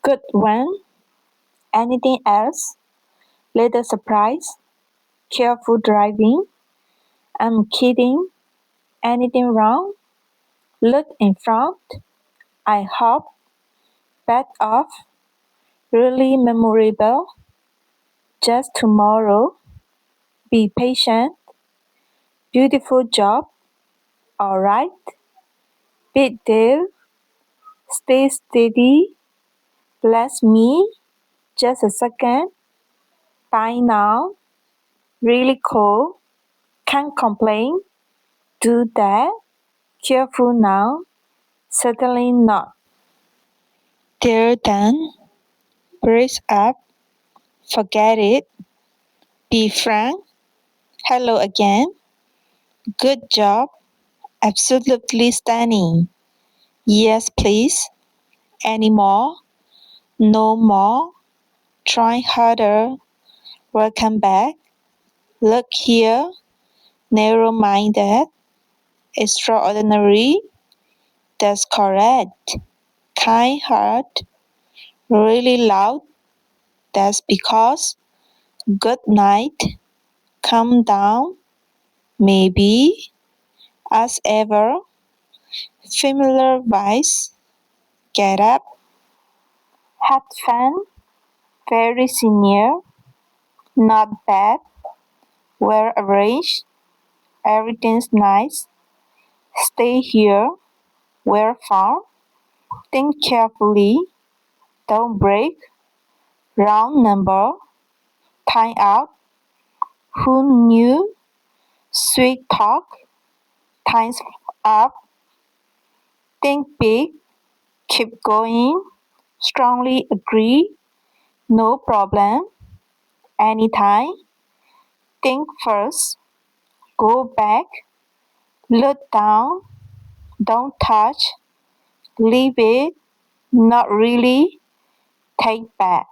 Good one. Anything else? Little surprise? Careful driving? I'm kidding. Anything wrong? Look in front. I hope. Back off. Really memorable. Just tomorrow. Be patient. Beautiful job. Alright. Big deal. Stay steady. Bless me. Just a second. Bye now. Really cool. Can't complain. Do that. Careful now. Certainly not. They're done. Brace up. Forget it. Be frank. Hello again. Good job. Absolutely stunning. Yes, please. Any more? No more? Try harder. Welcome back. Look here. Narrow-minded. Extraordinary. That's correct. Kind heart. Really loud. That's because. Good night. Calm down. Maybe. As ever. Familiar voice. Get up. Had fun. Very senior. Not bad. Well arranged. Everything's nice. Stay here. Where far? Think carefully. Don't break. Round number. Time out. Who knew? Sweet talk. Time's up. Think big. Keep going. Strongly agree. No problem. Anytime. Think first. Go back. Look down. Don't touch. Leave it. Not really. Take back.